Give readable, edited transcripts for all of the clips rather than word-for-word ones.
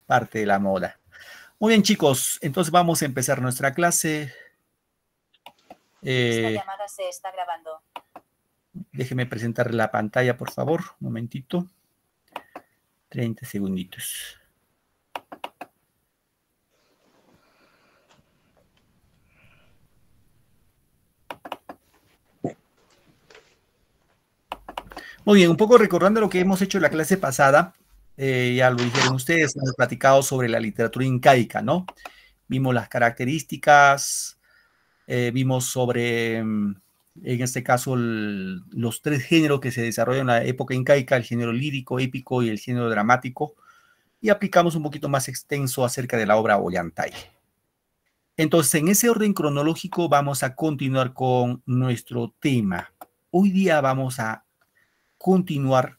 parte de la moda. Muy bien, chicos, entonces vamos a empezar nuestra clase. Esta llamada se está grabando. Déjeme presentar la pantalla, por favor. Un momentito. 30 segunditos. Muy bien, un poco recordando lo que hemos hecho en la clase pasada, ya lo dijeron ustedes, hemos platicado sobre la literatura incaica, ¿no? Vimos las características, vimos sobre, en este caso, los tres géneros que se desarrollan en la época incaica, el género lírico, épico y el género dramático, y aplicamos un poquito más extenso acerca de la obra Ollantay. Entonces, en ese orden cronológico vamos a continuar con nuestro tema. Hoy día vamos a continuar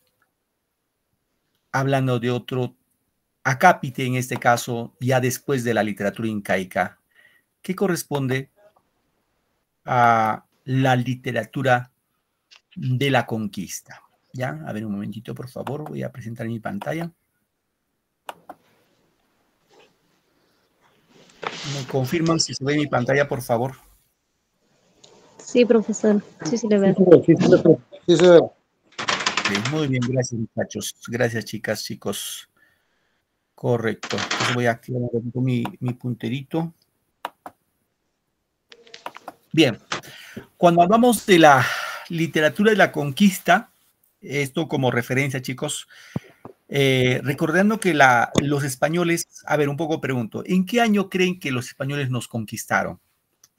hablando de otro acápite, en este caso, ya después de la literatura incaica, que corresponde a la literatura de la conquista. ¿Ya? A ver un momentito, por favor. Voy a presentar mi pantalla. ¿Me confirman si se ve mi pantalla, por favor? Sí, profesor. Sí, sí le veo. Sí, se ve. Muy bien, gracias, muchachos. Gracias, chicas, chicos. Correcto. Entonces voy a activar mi punterito. Bien. Cuando hablamos de la literatura de la conquista, esto como referencia, chicos, recordando que los españoles, a ver, un poco pregunto, ¿en qué año creen que los españoles nos conquistaron?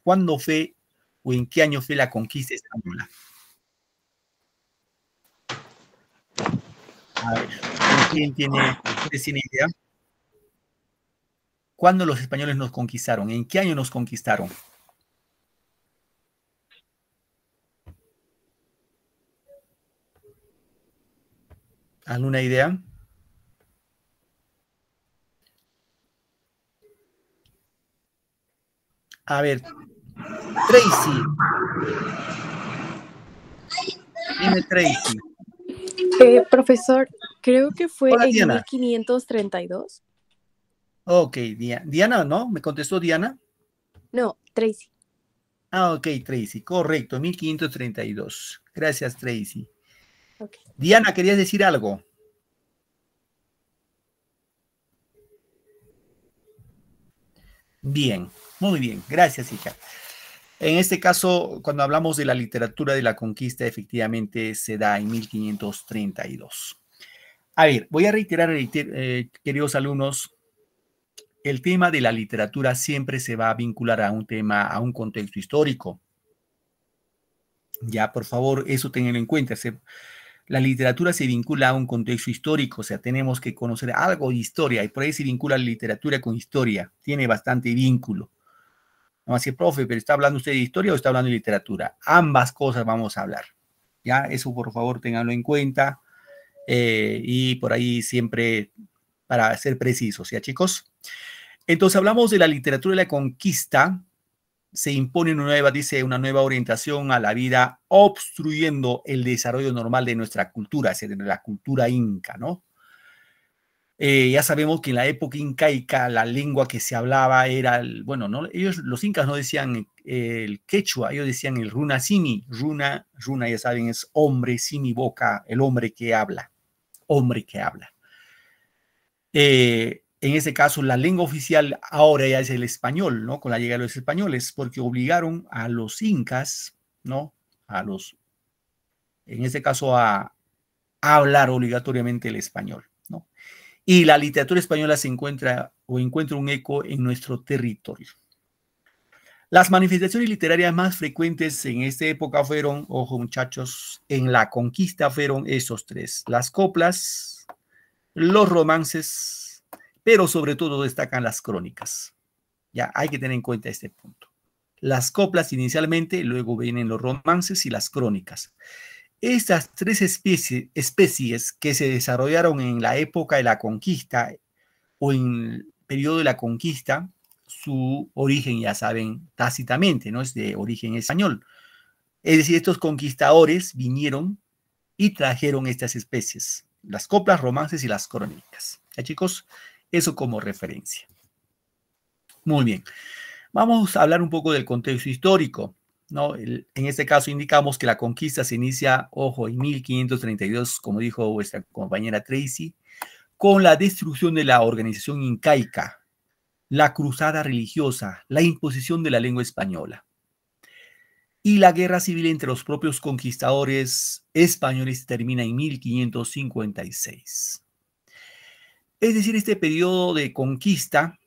¿Cuándo fue o en qué año fue la conquista española? A ver, ¿ustedes tienen idea? ¿Cuándo los españoles nos conquistaron? ¿En qué año nos conquistaron? ¿Alguna idea? A ver, Tracy. Dime, Tracy. Profesor, creo que fue Hola, en Diana. 1532. Ok, Diana, ¿no? ¿Me contestó Diana? No, Tracy. Ah, ok, Tracy, correcto, 1532. Gracias, Tracy. Okay. Diana, ¿querías decir algo? Bien, muy bien, gracias, hija. En este caso, cuando hablamos de la literatura de la conquista, efectivamente se da en 1532. A ver, voy a reiterar, queridos alumnos, el tema de la literatura siempre se va a vincular a un tema, a un contexto histórico. Ya, por favor, eso tengan en cuenta. La literatura se vincula a un contexto histórico, o sea, tenemos que conocer algo de historia, y por ahí se vincula la literatura con historia. Tiene bastante vínculo. No así, profe, pero ¿está hablando usted de historia o está hablando de literatura? Ambas cosas vamos a hablar. Ya, eso por favor tenganlo en cuenta. Y por ahí siempre para ser precisos, ¿ya, chicos? Entonces hablamos de la literatura de la conquista. Se impone una nueva orientación a la vida, obstruyendo el desarrollo normal de nuestra cultura, es decir, de la cultura inca, ¿no? Ya sabemos que en la época incaica la lengua que se hablaba era, bueno, ¿no? Los incas no decían el quechua, ellos decían el runa simi. Runa, ya saben, es hombre, simi, boca, el hombre que habla. Hombre que habla. En ese caso, la lengua oficial ahora ya es el español, ¿no? Con la llegada de los españoles, porque obligaron a los incas, ¿no? En este caso, a hablar obligatoriamente el español, ¿no? Y la literatura española encuentra un eco en nuestro territorio. Las manifestaciones literarias más frecuentes en esta época fueron, ojo muchachos, en la conquista fueron esos tres: las coplas, los romances, pero sobre todo destacan las crónicas. Ya hay que tener en cuenta este punto. Las coplas inicialmente, luego vienen los romances y las crónicas. Estas tres especies que se desarrollaron en la época de la conquista o en el periodo de la conquista, su origen, ya saben, tácitamente, ¿no? Es de origen español. Es decir, estos conquistadores vinieron y trajeron estas especies, las coplas, romances y las crónicas. ¿Ya, chicos? Eso como referencia. Muy bien. Vamos a hablar un poco del contexto histórico, ¿no? En este caso indicamos que la conquista se inicia, ojo, en 1532, como dijo vuestra compañera Tracy, con la destrucción de la organización incaica, la cruzada religiosa, la imposición de la lengua española y la guerra civil entre los propios conquistadores españoles termina en 1556. Es decir, este periodo de conquista,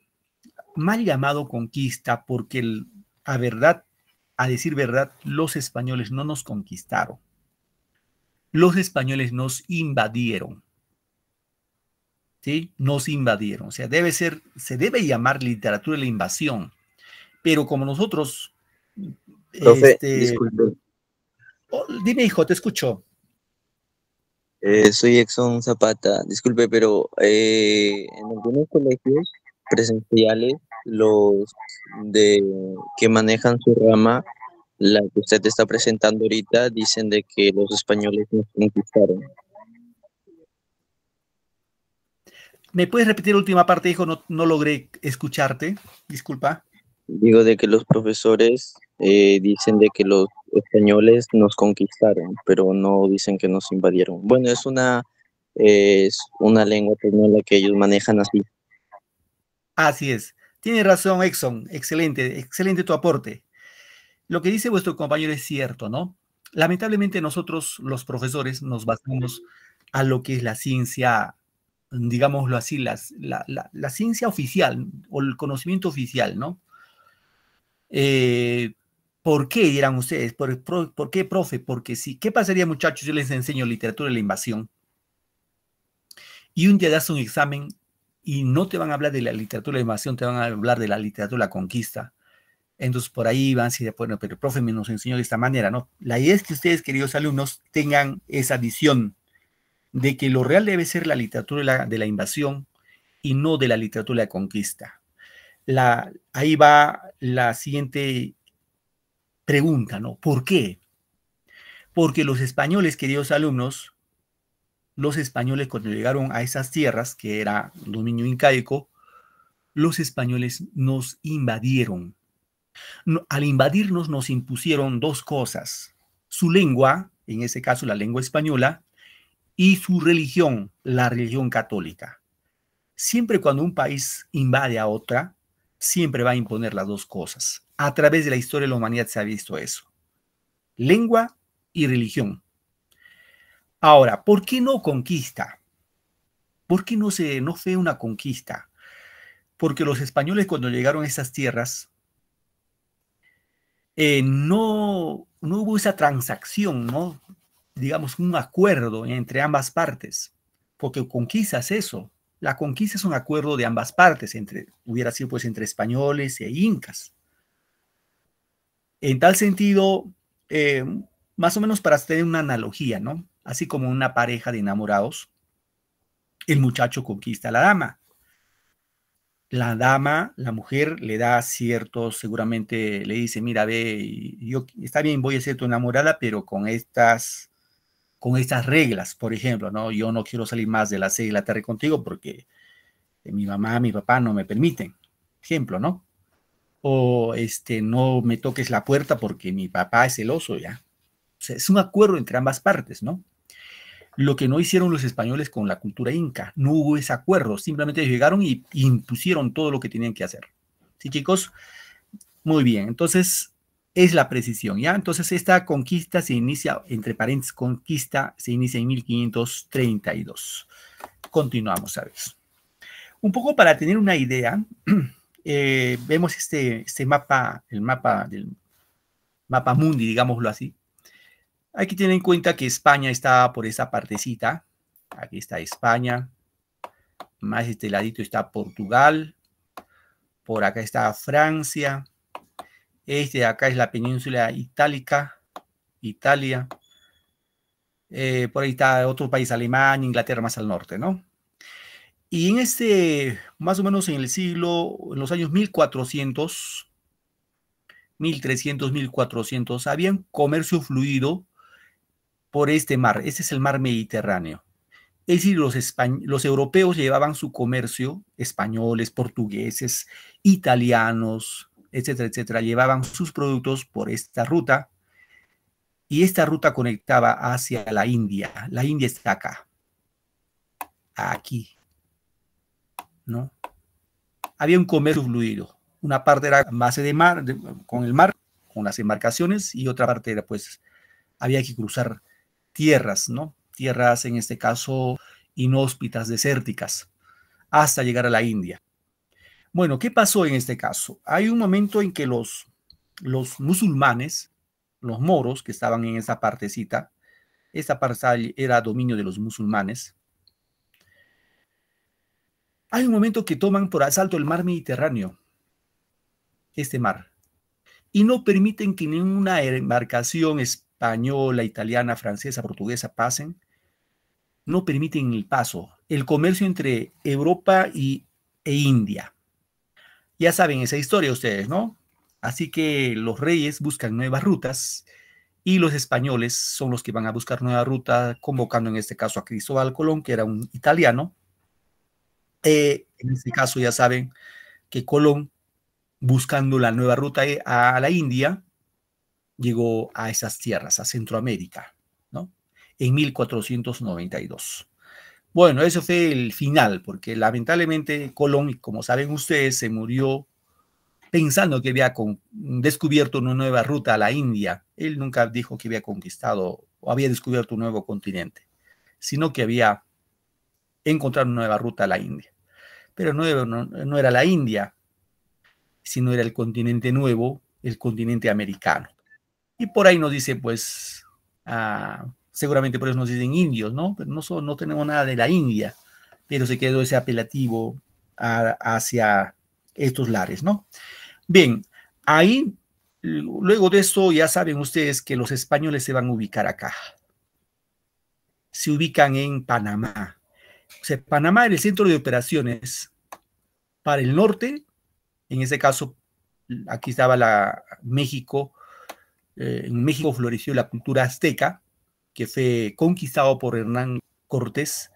mal llamado conquista, porque a decir verdad, los españoles no nos conquistaron. Los españoles nos invadieron. ¿Sí? Nos invadieron. O sea, se debe llamar literatura de la invasión. Pero como nosotros... Profe, disculpe. Dime, hijo, te escucho. Soy Exxon Zapata. Disculpe, pero en algunos colegios presenciales, que manejan su rama, la que usted está presentando ahorita, dicen de que los españoles nos conquistaron. ¿Me puedes repetir la última parte, hijo? No logré escucharte. Disculpa. Digo de que los profesores dicen de que los españoles nos conquistaron, pero no dicen que nos invadieron. Bueno, es una lengua española que ellos manejan así. Así es. Tiene razón, Exxon. Excelente, excelente tu aporte. Lo que dice vuestro compañero es cierto, ¿no? Lamentablemente nosotros, los profesores, nos basamos a lo que es la ciencia, digámoslo así, la ciencia oficial o el conocimiento oficial, ¿no? ¿Por qué dirán ustedes? ¿Por qué, profe? Porque sí. ¿Qué pasaría, muchachos? Yo les enseño literatura de la invasión y un día das un examen y no te van a hablar de la literatura de la invasión, te van a hablar de la literatura de la conquista. Entonces, por ahí van a decir, bueno, pero el profe me nos enseñó de esta manera, ¿no? La idea es que ustedes, queridos alumnos, tengan esa visión de que lo real debe ser la literatura de la invasión y no de la literatura de la conquista. Ahí va la siguiente pregunta, ¿no? ¿Por qué? Porque los españoles, queridos alumnos, los españoles cuando llegaron a esas tierras, que era dominio incaico, los españoles nos invadieron. Al invadirnos nos impusieron dos cosas, su lengua, en ese caso la lengua española, y su religión, la religión católica. Siempre cuando un país invade a otra, siempre va a imponer las dos cosas. A través de la historia de la humanidad se ha visto eso. Lengua y religión. Ahora, ¿por qué no conquista? ¿Por qué no fue una conquista? Porque los españoles cuando llegaron a esas tierras, no hubo esa transacción, ¿no? Digamos, un acuerdo entre ambas partes, porque conquista es eso. La conquista es un acuerdo de ambas partes, hubiera sido pues entre españoles e incas. En tal sentido, más o menos para tener una analogía, ¿no? Así como una pareja de enamorados, el muchacho conquista a la dama. La dama, la mujer, le da ciertos, seguramente le dice, mira, ve, está bien, voy a ser tu enamorada, pero con estas reglas, por ejemplo, ¿no? Yo no quiero salir más de las 6 de la tarde contigo porque mi mamá, mi papá no me permiten. Ejemplo, ¿no? O no me toques la puerta porque mi papá es celoso ya. O sea, es un acuerdo entre ambas partes, ¿no? Lo que no hicieron los españoles con la cultura inca, no hubo ese acuerdo, simplemente llegaron y impusieron todo lo que tenían que hacer. ¿Sí, chicos? Muy bien, entonces es la precisión, ¿ya? Entonces esta conquista se inicia, entre paréntesis, conquista se inicia en 1532. Continuamos, ¿sabes? Un poco para tener una idea, vemos este mapa, el mapa del mapa mundi, digámoslo así. Hay que tener en cuenta que España está por esa partecita. Aquí está España. Más este ladito está Portugal. Por acá está Francia. Este de acá es la península itálica. Italia. Por ahí está otro país, Alemania, Inglaterra más al norte, ¿no? Y en más o menos en los años 1400, 1300, 1400, había un comercio fluido por este mar. Este es el mar Mediterráneo. Es decir, los europeos llevaban su comercio, españoles, portugueses, italianos, etcétera, etcétera, llevaban sus productos por esta ruta y esta ruta conectaba hacia la India. La India está acá, aquí, ¿no? Había un comercio fluido. Una parte era en base de mar, con el mar, con las embarcaciones, y otra parte era, pues, había que cruzar tierras, ¿no? Tierras, en este caso, inhóspitas, desérticas, hasta llegar a la India. Bueno, ¿qué pasó en este caso? Hay un momento en que los musulmanes, los moros que estaban en esa partecita, esta parte era dominio de los musulmanes. Hay un momento que toman por asalto el mar Mediterráneo, este mar, y no permiten que ninguna embarcación española, italiana, francesa, portuguesa pasen. No permiten el paso, el comercio entre Europa e India. Ya saben esa historia ustedes, ¿no? Así que los reyes buscan nuevas rutas y los españoles son los que van a buscar nueva ruta, convocando en este caso a Cristóbal Colón, que era un italiano. En este caso ya saben que Colón, buscando la nueva ruta a la India, llegó a esas tierras, a Centroamérica, ¿no? En 1492. Bueno, eso fue el final, porque lamentablemente Colón, como saben ustedes, se murió pensando que había descubierto una nueva ruta a la India. Él nunca dijo que había conquistado o había descubierto un nuevo continente, sino que había encontrado una nueva ruta a la India. Pero no era la India, sino era el continente nuevo, el continente americano. Y por ahí nos dice, pues, seguramente por eso nos dicen indios, ¿no? Pero no tenemos nada de la India, pero se quedó ese apelativo hacia estos lares, ¿no? Bien, ahí, luego de esto, ya saben ustedes que los españoles se van a ubicar acá. Se ubican en Panamá. O sea, Panamá era el centro de operaciones para el norte. En ese caso, aquí estaba México. En México floreció la cultura azteca, que fue conquistado por Hernán Cortés,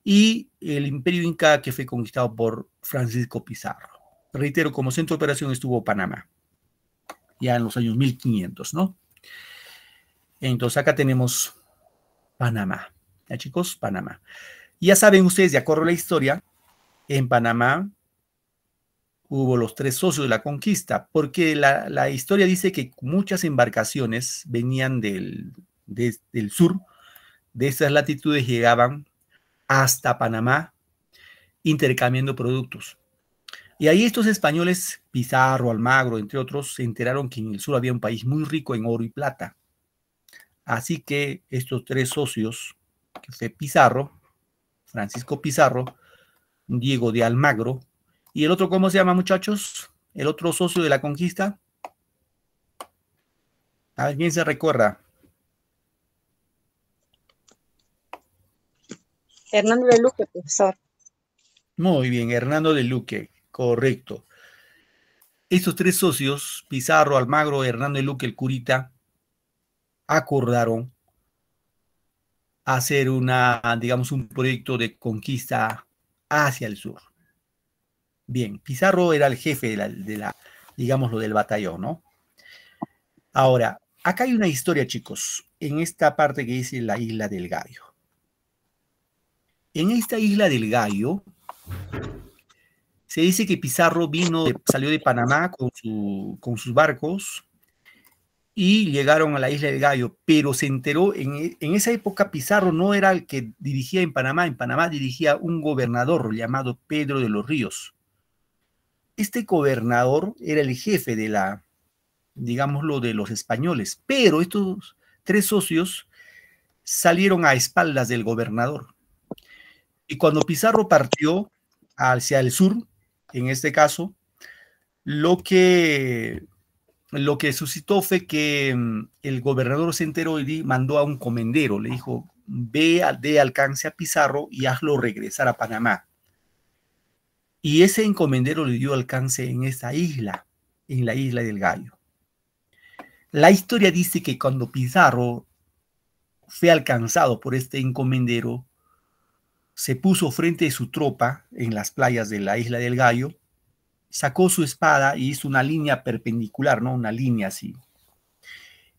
y el imperio inca, que fue conquistado por Francisco Pizarro. Reitero, como centro de operación estuvo Panamá, ya en los años 1500, ¿no? Entonces acá tenemos Panamá. ¿Ya, chicos? Panamá. Ya saben ustedes, de acuerdo a la historia, en Panamá hubo los 3 socios de la conquista, porque la historia dice que muchas embarcaciones venían del sur, de estas latitudes, llegaban hasta Panamá intercambiando productos. Y ahí estos españoles, Pizarro, Almagro, entre otros, se enteraron que en el sur había un país muy rico en oro y plata. Así que estos 3 socios, que fue Pizarro, Francisco Pizarro, Diego de Almagro, y el otro, ¿cómo se llama, muchachos? El otro socio de la conquista. ¿Alguien se recuerda? Hernando de Luque, profesor. Muy bien, Hernando de Luque, correcto. Estos 3 socios, Pizarro, Almagro, Hernando de Luque, el curita, acordaron hacer digamos, un proyecto de conquista hacia el sur. Bien, Pizarro era el jefe digámoslo, del batallón, ¿no? Ahora, acá hay una historia, chicos, en esta parte que dice la Isla del Gallo. En esta Isla del Gallo, se dice que Pizarro salió de Panamá con sus barcos y llegaron a la Isla del Gallo, pero se enteró, en esa época Pizarro no era el que dirigía en Panamá dirigía un gobernador llamado Pedro de los Ríos. Este gobernador era el jefe digámoslo, de los españoles, pero estos 3 socios salieron a espaldas del gobernador. Y cuando Pizarro partió hacia el sur, en este caso, lo que suscitó fue que el gobernador se enteró y mandó a un comendero, le dijo, ve de alcance a Pizarro y hazlo regresar a Panamá. Y ese encomendero le dio alcance en esa isla, en la Isla del Gallo. La historia dice que cuando Pizarro fue alcanzado por este encomendero, se puso frente de su tropa en las playas de la Isla del Gallo, sacó su espada y hizo una línea perpendicular, ¿no? Una línea así.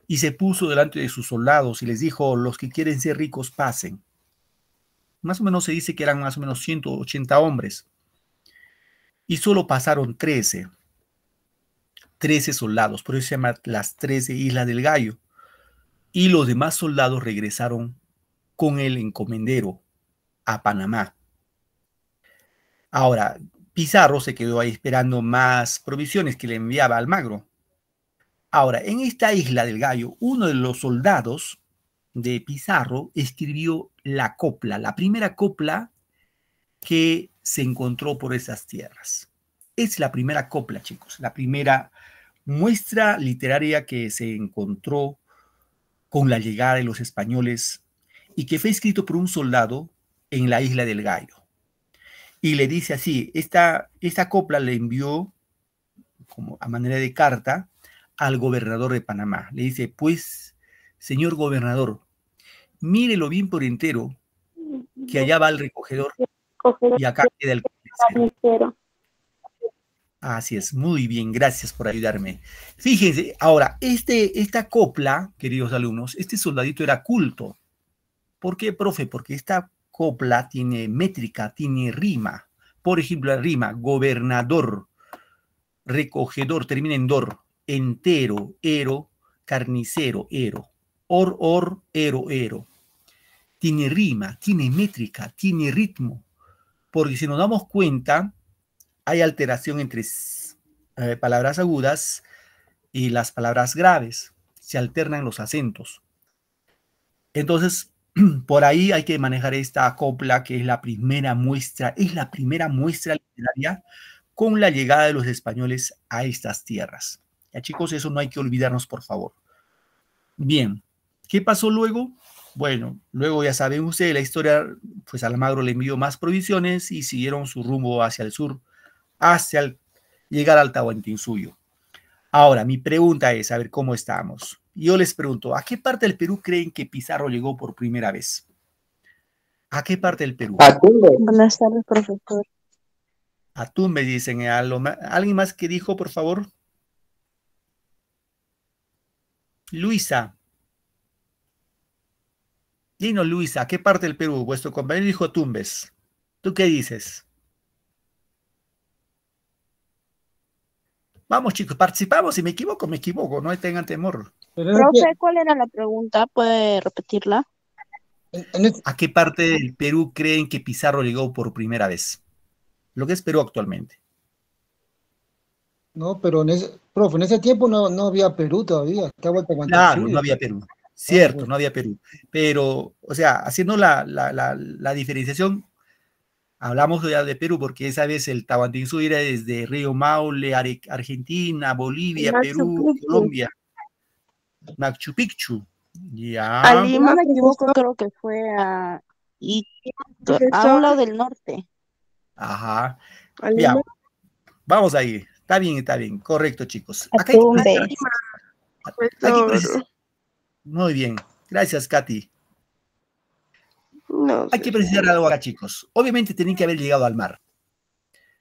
Y se puso delante de sus soldados y les dijo: los que quieren ser ricos pasen. Más o menos se dice que eran más o menos 180 hombres. Y solo pasaron 13 soldados, por eso se llama las 13 Islas del Gallo. Y los demás soldados regresaron con el encomendero a Panamá. Ahora, Pizarro se quedó ahí esperando más provisiones que le enviaba Almagro. Ahora, en esta Isla del Gallo, uno de los soldados de Pizarro escribió la copla, la primera copla que se encontró por esas tierras. Es la primera copla, chicos, la primera muestra literaria que se encontró con la llegada de los españoles y que fue escrito por un soldado en la Isla del Gallo. Y le dice así: esta copla le envió como a manera de carta al gobernador de Panamá. Le dice: pues, señor gobernador, mírelo bien por entero, que allá va el recogedor y acá queda el carnicero. Así es, muy bien, gracias por ayudarme. Fíjense, ahora, esta copla, queridos alumnos, este soldadito era culto. ¿Por qué, profe? Porque esta copla tiene métrica, tiene rima. Por ejemplo, la rima gobernador, recogedor, termina en dor, entero, ero, carnicero, ero, ero. Tiene rima, tiene métrica, tiene ritmo. Porque si nos damos cuenta, hay alteración entre palabras agudas y las palabras graves. Se alternan los acentos. Entonces, por ahí hay que manejar esta copla, que es la primera muestra literaria con la llegada de los españoles a estas tierras. Ya, chicos, eso no hay que olvidarnos, por favor. Bien, ¿qué pasó luego? Bueno, luego ya saben ustedes la historia, pues Almagro le envió más provisiones y siguieron su rumbo hacia el sur, hacia llegar al Tahuantinsuyo. Ahora, mi pregunta es, a ver cómo estamos. Yo les pregunto, ¿a qué parte del Perú creen que Pizarro llegó por primera vez? ¿A qué parte del Perú? A Tumbes. Buenas tardes, profesor. A Tumbes, dicen. ¿Alguien más que dijo, por favor? Luisa. Dinos, Luisa, ¿a qué parte del Perú? Vuestro compañero dijo Tumbes. ¿Tú qué dices? Vamos, chicos, participamos. Si me equivoco, no tengan temor. Pero en este- Profe, ¿cuál era la pregunta? ¿Puede repetirla? en este- ¿A qué parte del Perú creen que Pizarro llegó por primera vez? Lo que es Perú actualmente. no, pero profe, en ese tiempo no había Perú todavía, estaba el Claro, no Tahuantinsuyo. había Perú. Claro, Cierto, pues. no había Perú. Pero, o sea, haciendo la diferenciación, hablamos ya de Perú porque esa vez el Tahuantinsuyo era desde Río Maule, Argentina, Bolivia, Machu Perú, Picchu. Colombia, Machu Picchu. A Ya, Lima, me equivoco, creo que fue a Iquitos, a un lado del norte. ajá. A Ya, Lima. vamos ahí. Está bien. Correcto, chicos. A Acá hay que Tumbes. precisar. Hay que precisar. Muy bien. Gracias, Katy. No Hay sé. que precisar algo acá, chicos. Obviamente tienen que haber llegado al mar.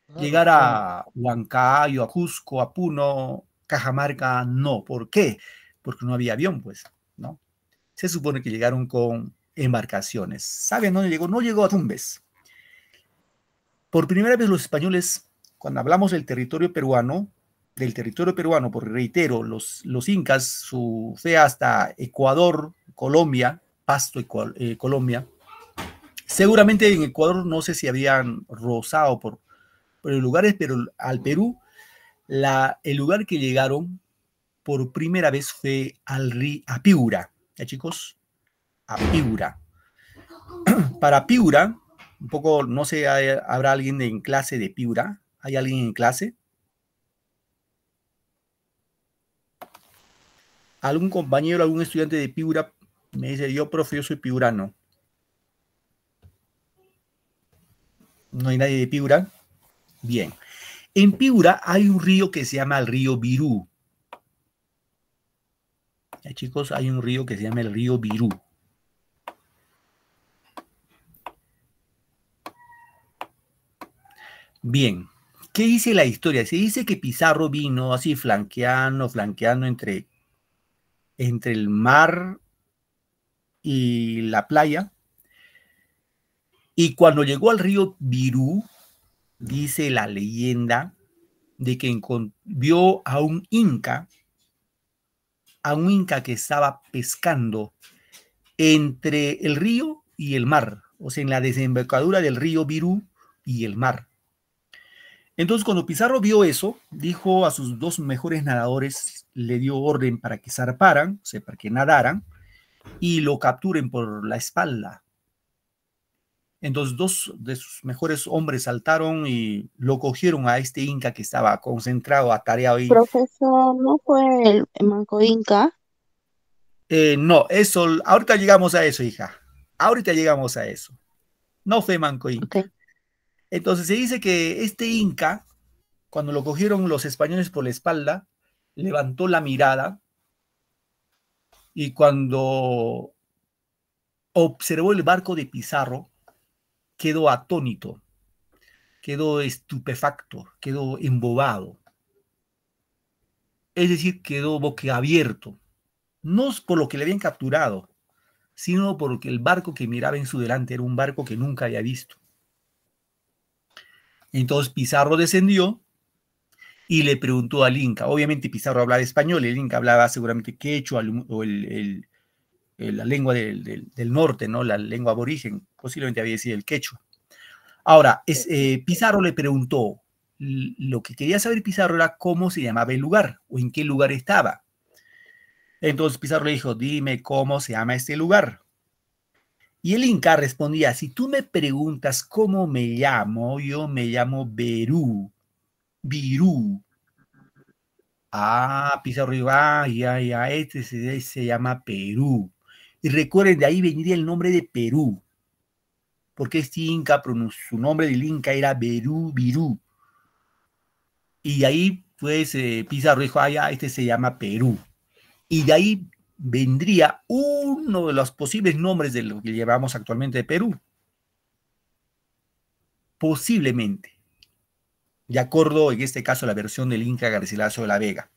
Claro, Llegar claro. a Huancayo, a Cusco, a Puno, Cajamarca, no. ¿Por qué? Porque no había avión, pues, ¿no? Se supone que llegaron con embarcaciones. ¿Saben dónde llegó? No llegó a Tumbes. Por primera vez los españoles, cuando hablamos del territorio peruano, porque reitero, los incas, su fe hasta Ecuador, Colombia, Pasto, Colombia, seguramente en Ecuador no sé si habían rozado por los lugares, pero al Perú, el lugar que llegaron por primera vez fue a Piura, ¿ya, chicos? A Piura. Para Piura, un poco, no sé, ¿habrá alguien en clase de Piura? ¿Hay alguien en clase? ¿Algún compañero, algún estudiante de Piura? Me dice: yo, profe, yo soy piurano. ¿No hay nadie de Piura? Bien. En Piura hay un río que se llama el río Virú. Ya, chicos, hay un río que se llama el río Virú. Bien, ¿qué dice la historia? Se dice que Pizarro vino así flanqueando entre el mar y la playa, y cuando llegó al río Virú, dice la leyenda de que vio a un inca que estaba pescando entre el río y el mar, o sea, en la desembocadura del río Virú y el mar. Entonces, cuando Pizarro vio eso, dijo a sus dos mejores nadadores, le dio orden para que zarparan, o sea, para que nadaran, y lo capturen por la espalda. Entonces, dos de sus mejores hombres saltaron y lo cogieron a este inca que estaba concentrado, atareado ahí. Profesor, ¿no fue el Manco Inca? No, eso, ahorita llegamos a eso, hija. Ahorita llegamos a eso. No fue Manco Inca. Ok. Entonces se dice que este inca, cuando lo cogieron los españoles por la espalda, levantó la mirada y cuando observó el barco de Pizarro, quedó atónito, quedó estupefacto, quedó embobado. Es decir, quedó boquiabierto. No por lo que le habían capturado, sino porque el barco que miraba en su delante era un barco que nunca había visto. Entonces Pizarro descendió y le preguntó al inca. Obviamente Pizarro hablaba español, el inca hablaba seguramente quechua o la lengua del norte, ¿no? La lengua aborigen, posiblemente había sido el quechua. Ahora, Pizarro le preguntó, lo que quería saber Pizarro era cómo se llamaba el lugar o en qué lugar estaba. Entonces Pizarro le dijo, dime cómo se llama este lugar. Y el inca respondía, si tú me preguntas cómo me llamo, yo me llamo Virú. Ah, Pizarro dijo, ya, este se llama Perú. Y recuerden, de ahí vendría el nombre de Perú. Porque este inca, su nombre del inca era Virú. Y ahí, pues, Pizarro dijo, ya, este se llama Perú. Y de ahí vendría uno de los posibles nombres de lo que llevamos actualmente de Perú. Posiblemente. De acuerdo, en este caso, a la versión del inca Garcilaso de la Vega.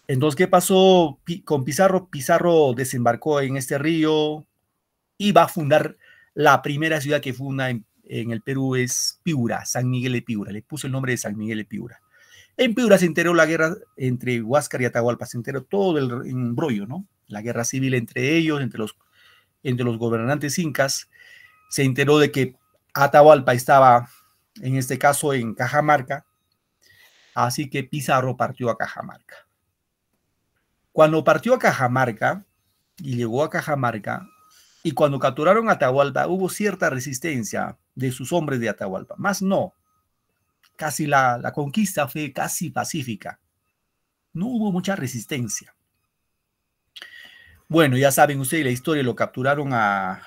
Entonces, ¿qué pasó con Pizarro? Pizarro desembarcó en este río y va a fundar la primera ciudad que funda en el Perú, es Piura, San Miguel de Piura. Le puso el nombre de San Miguel de Piura. En Piura se enteró la guerra entre Huáscar y Atahualpa, se enteró todo el embrollo, ¿no? La guerra civil entre ellos, entre los gobernantes incas. Se enteró de que Atahualpa estaba, en este caso, en Cajamarca, así que Pizarro partió a Cajamarca. Cuando partió a Cajamarca y llegó a Cajamarca, y cuando capturaron a Atahualpa, hubo cierta resistencia de sus hombres de Atahualpa, más no. Casi la conquista fue casi pacífica. No hubo mucha resistencia. Bueno, ya saben ustedes la historia, lo capturaron a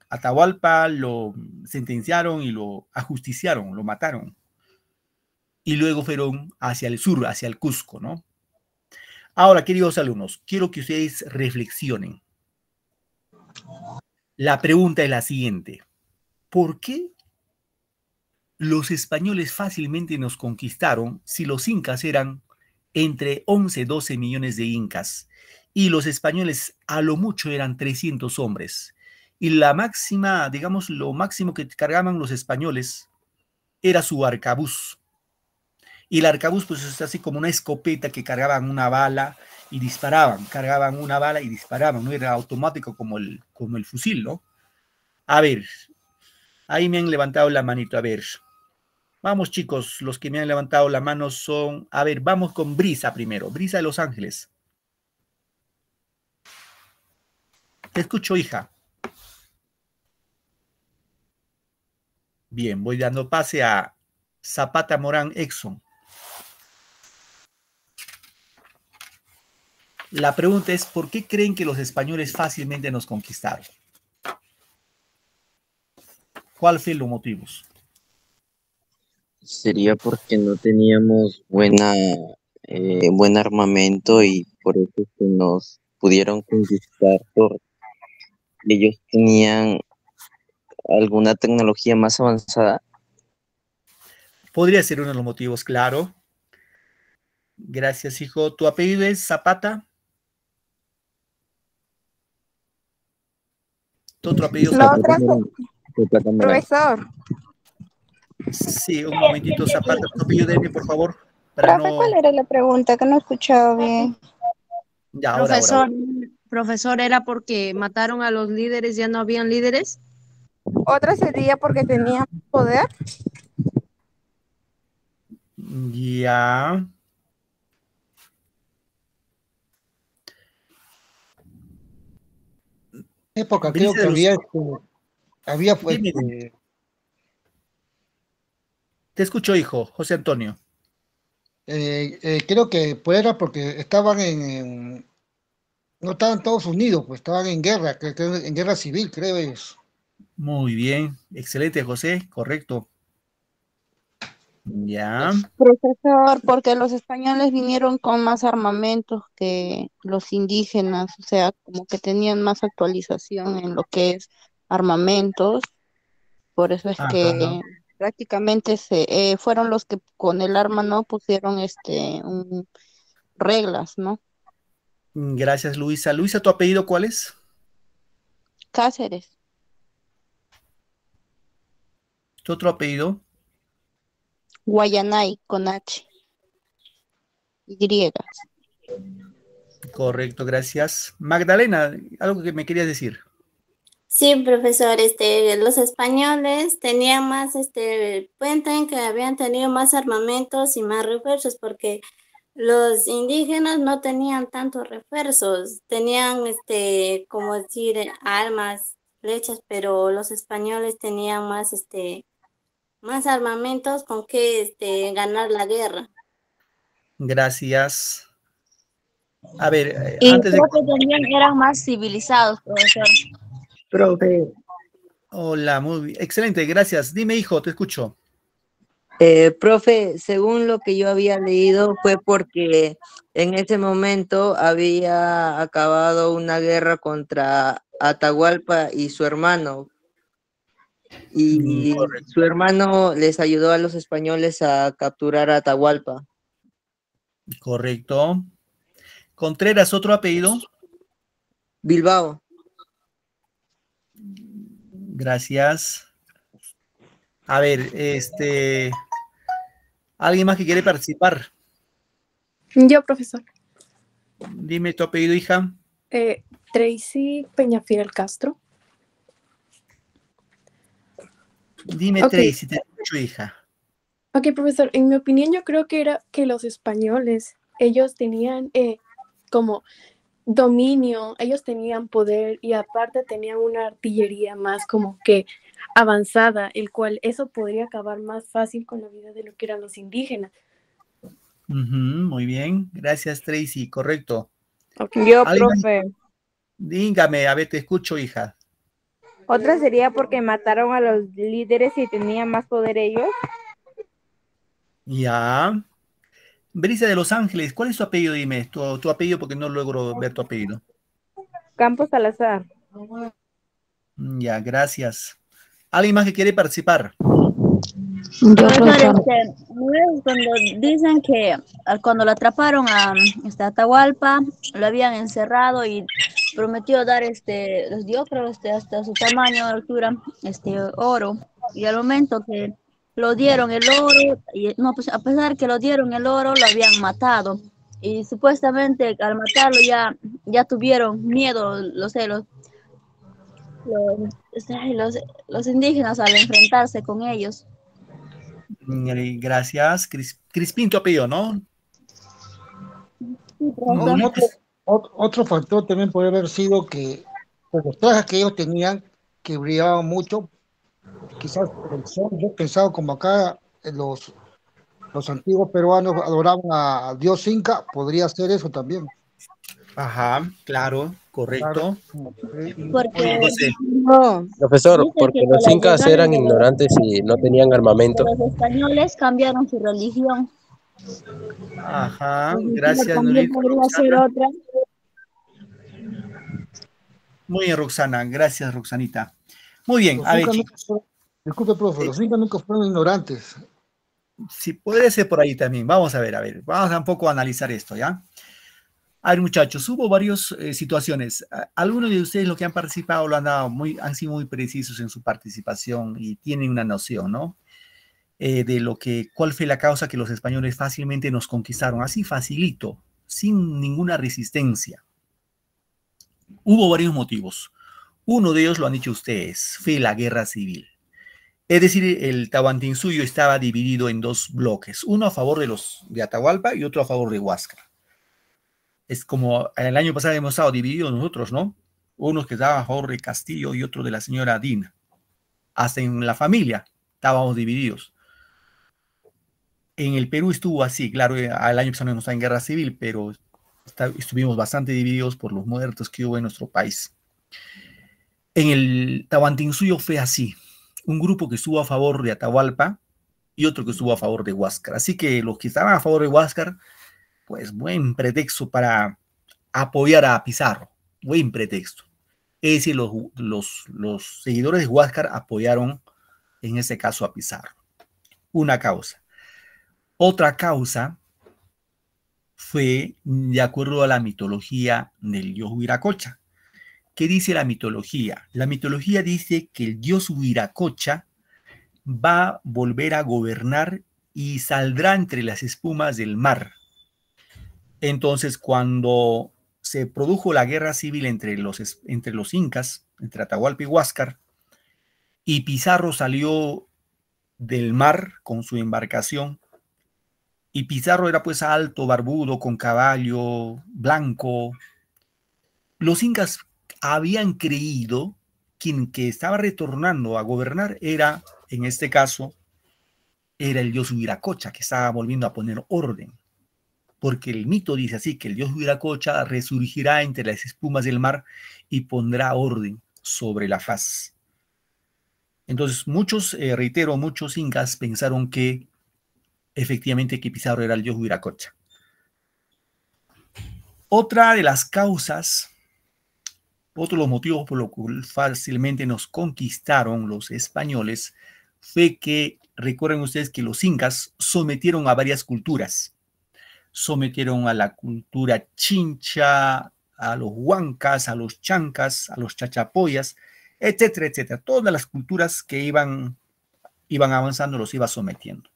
Atahualpa, lo sentenciaron y lo ajusticiaron, lo mataron. Y luego fueron hacia el sur, hacia el Cusco, ¿no? Ahora, queridos alumnos, quiero que ustedes reflexionen. La pregunta es la siguiente. ¿Por qué los españoles fácilmente nos conquistaron si los incas eran entre 11 12 millones de incas y los españoles a lo mucho eran 300 hombres? Y la máxima, digamos, lo máximo que cargaban los españoles era su arcabuz. Y el arcabuz pues es así como una escopeta que cargaban una bala y disparaban, cargaban una bala y disparaban, no era automático como el fusil, ¿no? A ver, ahí me han levantado la manito, a ver. Vamos chicos, los que me han levantado la mano son, a ver, vamos con Brisa primero, Brisa de Los Ángeles. Te escucho, hija. Bien, voy dando pase a Zapata Morán Exxon. La pregunta es, ¿por qué creen que los españoles fácilmente nos conquistaron? ¿Cuáles fueron los motivos? Sería porque no teníamos buen armamento y por eso que nos pudieron conquistar, porque ellos tenían alguna tecnología más avanzada Podría ser uno de los motivos, claro. Gracias, hijo. ¿Tu apellido es Zapata? ¿Tu otro apellido La Zapata? otra, profesor, Sí, un momentito, Zapata. ¿Tu apellido dime, por favor? Para profe, no... ¿cuál era la pregunta? Que no he escuchado bien. Ya, ahora. Profesor, ¿era porque mataron a los líderes, ya no habían líderes? Otra sería porque tenía poder. Ya. Época creo Brisa que de los... había pues, Dime. Te escucho, hijo, José Antonio. creo que pues era porque estaban no estaban todos unidos, pues estaban en guerra, en guerra civil, creo ellos. Muy bien, excelente, José, correcto. Ya, Profesor, porque los españoles vinieron con más armamentos que los indígenas, o sea, como que tenían más actualización en lo que es armamentos, por eso es ajá. que prácticamente fueron los que con el arma no pusieron reglas, ¿no? Gracias, Luisa. Luisa, ¿tu apellido cuál es? Cáceres, ¿Tu otro apellido? Guayanay con H, Y. Correcto, gracias. Magdalena, algo que me querías decir. Sí, profesor, los españoles tenían más, cuentan que habían tenido más armamentos y más refuerzos porque los indígenas no tenían tantos refuerzos, tenían, como decir, armas, flechas, pero los españoles tenían más, más armamentos con que, ganar la guerra. Gracias. A ver, Y antes de... creo que también eran más civilizados, profesor. Profe, Hola, muy bien. Excelente, gracias. Dime, hijo, te escucho. profe, según lo que yo había leído fue porque en ese momento había acabado una guerra contra Atahualpa y su hermano, y Correcto. su hermano les ayudó a los españoles a capturar a Atahualpa. Correcto. Contreras, ¿otro apellido? Bilbao. Gracias. A ver, ¿alguien más que quiere participar? Yo, profesor. Dime tu apellido, hija. Tracy Peñafiel Castro. Dime, Ok. Tracy, te escucho, hija. Ok, profesor, en mi opinión yo creo que era que los españoles, ellos tenían como dominio, ellos tenían poder y aparte tenían una artillería más como que avanzada, el cual eso podría acabar más fácil con la vida de lo que eran los indígenas. Muy bien, gracias, Tracy, correcto. Yo, ¿Alguien más? profe. Dígame, a ver, te escucho, hija. Otra sería porque mataron a los líderes y tenían más poder ellos. Ya. Brisa de Los Ángeles, ¿cuál es tu apellido? Dime, tu apellido porque no logro ver tu apellido. Campos Salazar. Ya, gracias. ¿Alguien más que quiere participar? Profesor, cuando dicen que cuando lo atraparon a Atahualpa, lo habían encerrado y prometió dar les dio creo hasta su tamaño, altura, oro, y al momento que lo dieron el oro, y no, pues a pesar que lo dieron el oro, lo habían matado, y supuestamente al matarlo ya tuvieron miedo, los indígenas al enfrentarse con ellos. Gracias. Crispín, tu apellido, ¿no? Otro factor también puede haber sido que por los trajes que ellos tenían, que brillaban mucho, quizás por el sol. Yo he pensado como acá los antiguos peruanos adoraban al dios Inca, podría ser eso también. Ajá, claro, correcto. Porque José. no, Profesor, dice porque que los con la incas llegada eran de ignorantes y no tenían armamento. los españoles cambiaron su religión. Ajá, Entonces, gracias, también Nurita. podría ser otra. Muy bien, Roxana, gracias, Roxanita. Muy bien, a ver, chicos. Disculpe, profe, los incas nunca fueron ignorantes. Sí, puede ser por ahí también. Vamos a ver, vamos a un poco a analizar esto, ¿ya? A ver, muchachos, hubo varias situaciones. Algunos de ustedes, los que han participado, han sido muy precisos en su participación y tienen una noción, ¿no? De cuál fue la causa que los españoles fácilmente nos conquistaron, así facilito, sin ninguna resistencia. Hubo varios motivos. Uno de ellos lo han dicho ustedes, fue la guerra civil. Es decir, el Tahuantinsuyo estaba dividido en dos bloques, uno a favor de Atahualpa y otro a favor de Huáscar. Es como el año pasado hemos estado divididos nosotros, ¿no? Unos que estaban a favor de Castillo y otro de la señora Dina. Hasta en la familia estábamos divididos. En el Perú estuvo así, claro, el año pasado no está en guerra civil, pero estuvimos bastante divididos por los muertos que hubo en nuestro país. En el Tahuantinsuyo fue así, un grupo que estuvo a favor de Atahualpa y otro que estuvo a favor de Huáscar. Así que los que estaban a favor de Huáscar, pues buen pretexto para apoyar a Pizarro, buen pretexto. Es decir, los seguidores de Huáscar apoyaron en ese caso a Pizarro. Una causa. Otra causa fue de acuerdo a la mitología del dios Huiracocha. ¿Qué dice la mitología? La mitología dice que el dios Huiracocha va a volver a gobernar y saldrá entre las espumas del mar. Entonces, cuando se produjo la guerra civil entre los incas, entre Atahualpa y Huáscar, y Pizarro salió del mar con su embarcación, y Pizarro era pues alto, barbudo, con caballo, blanco. Los incas habían creído que quien que estaba retornando a gobernar era, en este caso, era el dios Huiracocha, que estaba volviendo a poner orden. Porque el mito dice así, que el dios Huiracocha resurgirá entre las espumas del mar y pondrá orden sobre la faz. Entonces, muchos incas pensaron que efectivamente que Pizarro era el dios Huiracocha. Otra de las causas, otro de los motivos por los que fácilmente nos conquistaron los españoles fue que, recuerden ustedes que los incas sometieron a varias culturas. Sometieron a la cultura chincha, a los huancas, a los chancas, a los chachapoyas, etcétera, etcétera. Todas las culturas que iban avanzando los iba sometiendo.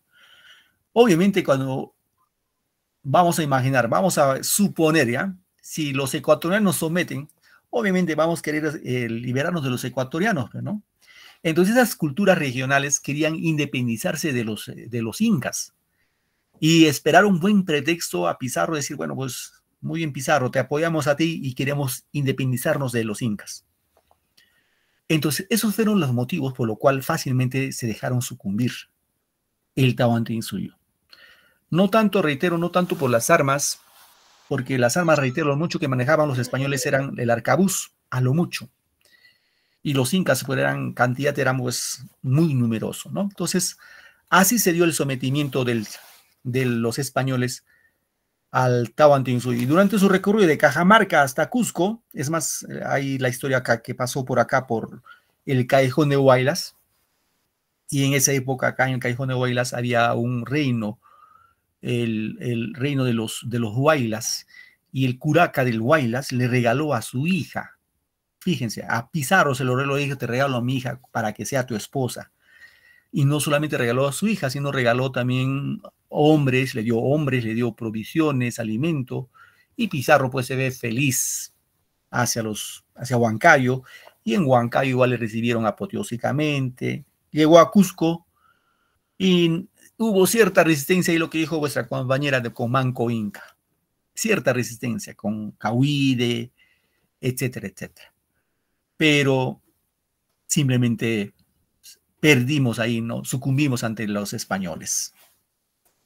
Obviamente, cuando vamos a imaginar, vamos a suponer, ¿ya? Si los ecuatorianos nos someten, obviamente vamos a querer liberarnos de los ecuatorianos, ¿no? Entonces esas culturas regionales querían independizarse de los incas y esperar un buen pretexto a Pizarro, decir, bueno, pues muy bien Pizarro, te apoyamos a ti y queremos independizarnos de los incas. Entonces esos fueron los motivos por los cuales fácilmente se dejaron sucumbir el Tahuantinsuyo. No tanto, reitero, no tanto por las armas, porque las armas, reitero, lo mucho que manejaban los españoles eran el arcabuz, a lo mucho. Y los incas, pues, cantidad eran pues muy numeroso, ¿no? Entonces, así se dio el sometimiento de los españoles al Tahuantinsuyo. Y durante su recorrido de Cajamarca hasta Cusco, es más, hay la historia acá que pasó por acá, por el Callejón de Huaylas, y en esa época acá en el Callejón de Huaylas había un reino, el reino de los Huaylas, y el curaca del Huaylas le regaló a su hija, fíjense, a Pizarro se lo dijo, te regalo a mi hija para que sea tu esposa. Y no solamente regaló a su hija, sino regaló también hombres, le dio provisiones, alimento, y Pizarro pues se ve feliz hacia Huancayo, y en Huancayo igual le recibieron apoteósicamente. Llegó a Cusco y hubo cierta resistencia, y lo que dijo vuestra compañera de Comanco Inca, cierta resistencia con Cahuide, etcétera, etcétera. Pero simplemente perdimos ahí, ¿no? Sucumbimos ante los españoles.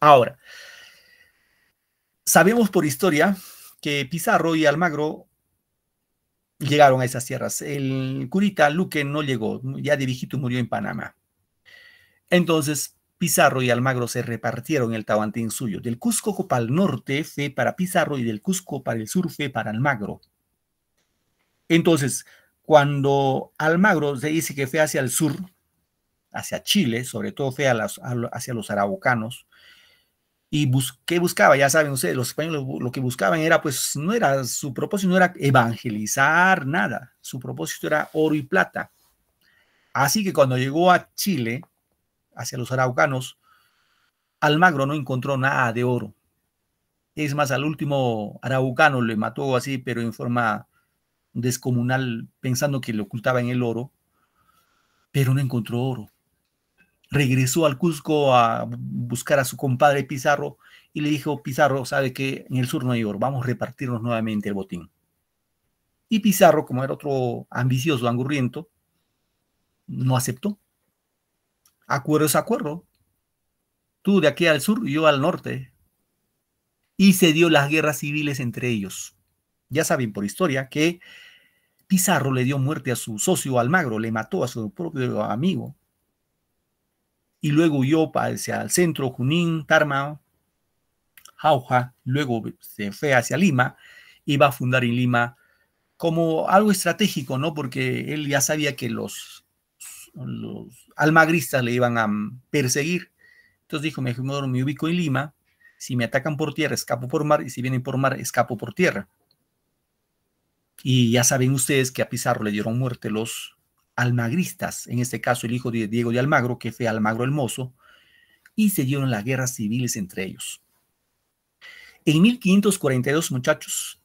Ahora, sabemos por historia que Pizarro y Almagro llegaron a esas tierras. El curita Luque no llegó, ya de viejito murió en Panamá. Entonces, Pizarro y Almagro se repartieron el Tahuantinsuyo. Del Cusco para el norte fue para Pizarro y del Cusco para el sur fue para Almagro. Entonces, cuando Almagro se dice que fue hacia el sur, hacia Chile, sobre todo fue hacia los araucanos, ¿Y qué buscaba? Ya saben ustedes, los españoles lo que buscaban era, pues, no era, su propósito no era evangelizar nada, su propósito era oro y plata. Así que cuando llegó a Chile, hacia los araucanos, Almagro no encontró nada de oro. Es más, al último araucano le mató así, pero en forma descomunal, pensando que le ocultaba en el oro, pero no encontró oro. Regresó al Cusco a buscar a su compadre Pizarro y le dijo: Pizarro, sabe que en el sur no hay oro, vamos a repartirnos nuevamente el botín. Y Pizarro, como era otro ambicioso, angurriento, no aceptó. Acuerdo es acuerdo. Tú de aquí al sur y yo al norte. Y se dio las guerras civiles entre ellos. Ya saben por historia que Pizarro le dio muerte a su socio Almagro, le mató a su propio amigo. Y luego huyó hacia el centro, Junín, Tarma, Jauja, luego se fue hacia Lima y va a fundar en Lima como algo estratégico, ¿no? Porque él ya sabía que los almagristas le iban a perseguir. Entonces dijo: mejor me ubico en Lima, si me atacan por tierra, escapo por mar, y si vienen por mar, escapo por tierra. Y ya saben ustedes que a Pizarro le dieron muerte los almagristas, en este caso el hijo de Diego de Almagro, que fue Almagro el Mozo, y se dieron las guerras civiles entre ellos. En 1542, muchachos,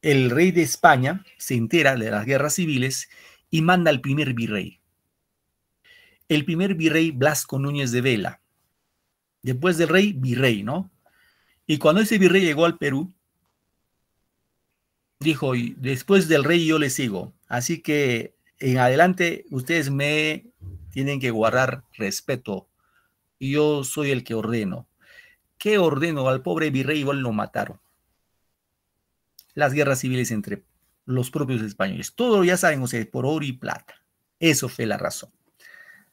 el rey de España se entera de las guerras civiles y manda al primer virrey. El primer virrey, Blasco Núñez de Vela. Después del rey, virrey, ¿no? Y cuando ese virrey llegó al Perú, dijo: después del rey yo le sigo, así que en adelante ustedes me tienen que guardar respeto, y yo soy el que ordeno. ¿Qué ordeno? Al pobre virrey igual lo mataron. Las guerras civiles entre los propios españoles. Todo ya saben ustedes, por oro y plata. Eso fue la razón.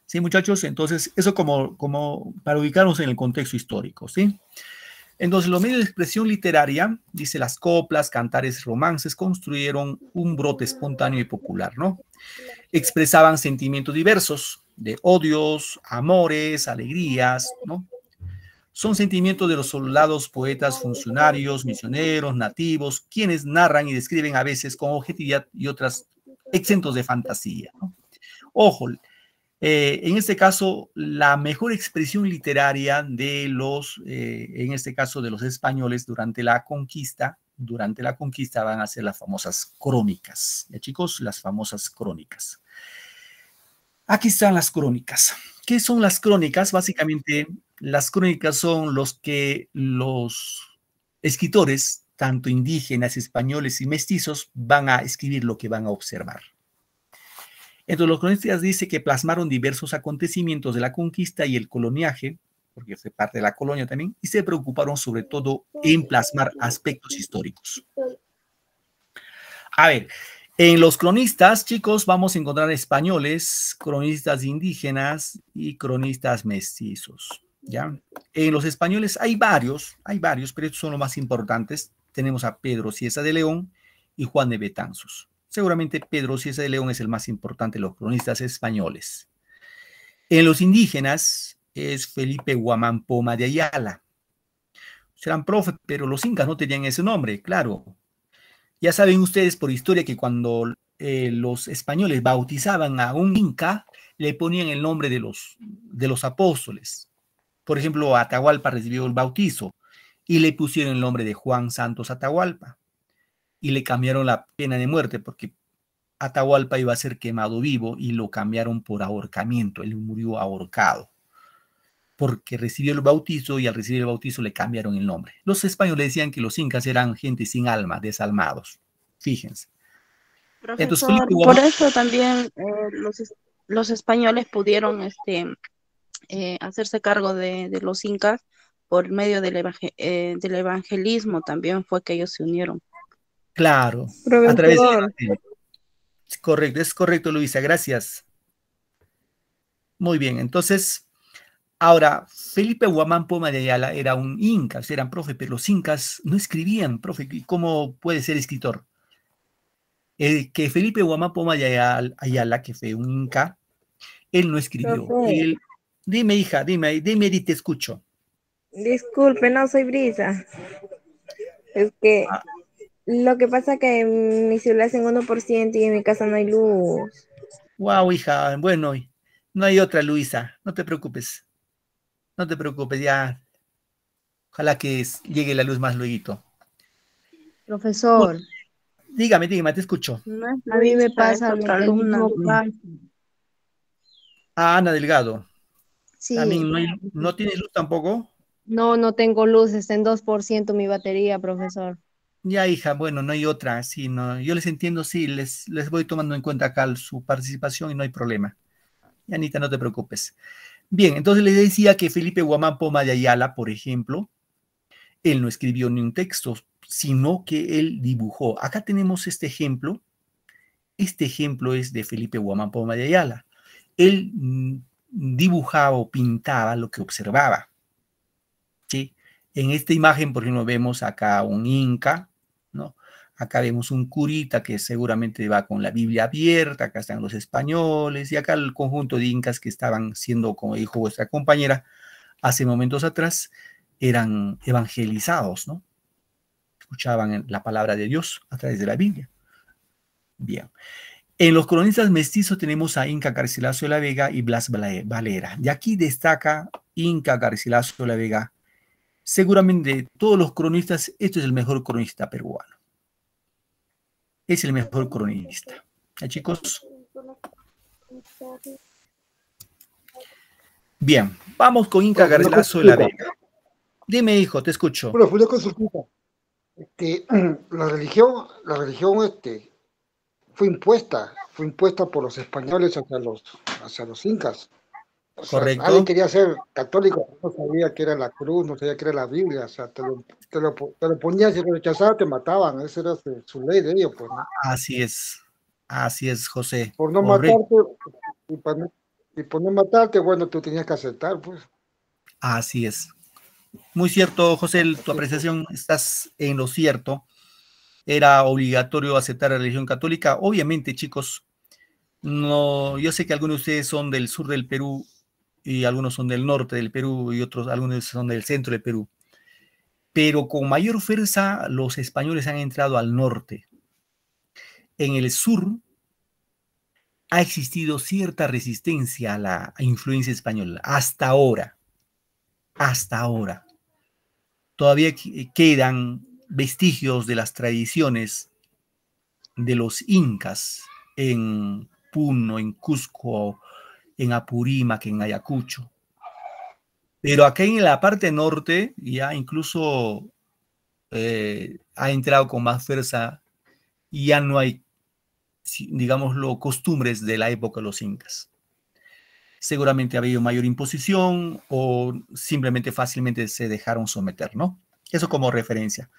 ¿Sí, muchachos? Entonces, eso como para ubicarnos en el contexto histórico, ¿sí? Entonces, los medios de expresión literaria, dice, las coplas, cantares, romances, construyeron un brote espontáneo y popular, ¿no? Expresaban sentimientos diversos, de odios, amores, alegrías, ¿no? Son sentimientos de los soldados, poetas, funcionarios, misioneros, nativos, quienes narran y describen a veces con objetividad y otras exentos de fantasía, ¿no? Ojo, en este caso, la mejor expresión literaria de en este caso, de los españoles durante la conquista van a ser las famosas crónicas. ¿Ya, chicos? Las famosas crónicas. Aquí están las crónicas. ¿Qué son las crónicas? Básicamente, las crónicas son los que los escritores, tanto indígenas, españoles y mestizos, van a escribir lo que van a observar. Entonces, los cronistas dicen que plasmaron diversos acontecimientos de la conquista y el coloniaje, porque fue parte de la colonia también, y se preocuparon sobre todo en plasmar aspectos históricos. A ver, en los cronistas, chicos, vamos a encontrar españoles, cronistas indígenas y cronistas mestizos, ¿ya? En los españoles hay varios, pero estos son los más importantes. Tenemos a Pedro Cieza de León y Juan de Betanzos. Seguramente Pedro Cieza de León es el más importante de los cronistas españoles. En los indígenas es Felipe Guamán Poma de Ayala. Serán profe, pero los incas no tenían ese nombre, claro. Ya saben ustedes por historia que cuando los españoles bautizaban a un inca, le ponían el nombre de los apóstoles. Por ejemplo, Atahualpa recibió el bautizo y le pusieron el nombre de Juan Santos Atahualpa. Y le cambiaron la pena de muerte porque Atahualpa iba a ser quemado vivo y lo cambiaron por ahorcamiento. Él murió ahorcado porque recibió el bautizo y al recibir el bautizo le cambiaron el nombre. Los españoles decían que los incas eran gente sin alma, desalmados. Fíjense. Profesor, Entonces, por eso también los españoles pudieron hacerse cargo de los incas por medio del evangelismo. También fue que ellos se unieron. Claro, a través de... Correcto, es correcto, Luisa, gracias. Muy bien, entonces, ahora, Felipe Guamán Poma de Ayala era un inca, eran profe, pero los incas no escribían, profe, ¿cómo puede ser escritor? Que Felipe Guamán Poma de Ayala, que fue un inca, él no escribió. Él, dime, hija, dime, y te escucho. Disculpe, no soy Brisa. Es que lo que pasa que mi celular es en 1% y en mi casa no hay luz. Wow, hija, bueno, no hay otra Luisa, no te preocupes. No te preocupes, ya. Ojalá que llegue la luz más luego. Profesor, Dígame, te escucho. No es a mí me Luisa, es pasa otra el alumna. mismo caso. Ah, Ana Delgado. Sí, También no tiene luz tampoco. no tengo luz, está en 2% mi batería, profesor. Ya, hija, bueno, no hay otra, sí, no, yo les entiendo, sí, les voy tomando en cuenta acá su participación y no hay problema. Y Anita, no te preocupes. Bien, entonces les decía que Felipe Guamán Poma de Ayala, por ejemplo, él no escribió ni un texto, sino que él dibujó. Acá tenemos este ejemplo es de Felipe Guamán Poma de Ayala. Él dibujaba o pintaba lo que observaba, ¿sí? En esta imagen, por ejemplo, vemos acá un inca, ¿no? Acá vemos un curita que seguramente va con la Biblia abierta, acá están los españoles, y acá el conjunto de incas que estaban siendo, como dijo vuestra compañera, hace momentos atrás, eran evangelizados, ¿no? Escuchaban la palabra de Dios a través de la Biblia. Bien. En los cronistas mestizos tenemos a Inca Garcilaso de la Vega y Blas Valera. Y aquí destaca Inca Garcilaso de la Vega. Seguramente de todos los cronistas, este es el mejor cronista peruano. Es el mejor cronista. ¿Ya, chicos? Bien, vamos con Inca Garcilaso de la Vega. Dime, hijo, te escucho. Bueno, fue una consultita. La religión fue impuesta por los españoles hacia los incas. O sea, Correcto. nadie quería ser católico, no sabía que era la cruz, no sabía que era la Biblia, o sea, te lo ponías y lo rechazabas, te mataban, esa era su ley de ellos, pues, ¿no? Así es, José. Por no matarte, y por no matarte, bueno, tú tenías que aceptar, pues. Así es. Muy cierto, José, tu apreciación, estás en lo cierto. Era obligatorio aceptar la religión católica. Obviamente, chicos, no, yo sé que algunos de ustedes son del sur del Perú y algunos son del norte del Perú y algunos son del centro del Perú. Pero con mayor fuerza los españoles han entrado al norte. En el sur ha existido cierta resistencia a la influencia española hasta ahora. Hasta ahora. Todavía quedan vestigios de las tradiciones de los incas en Puno, en Cusco, en Apurímac, en Ayacucho. Pero acá en la parte norte ya incluso ha entrado con más fuerza y ya no hay, digámoslo, costumbres de la época de los incas. Seguramente ha habido mayor imposición o simplemente fácilmente se dejaron someter, ¿no? Eso como referencia.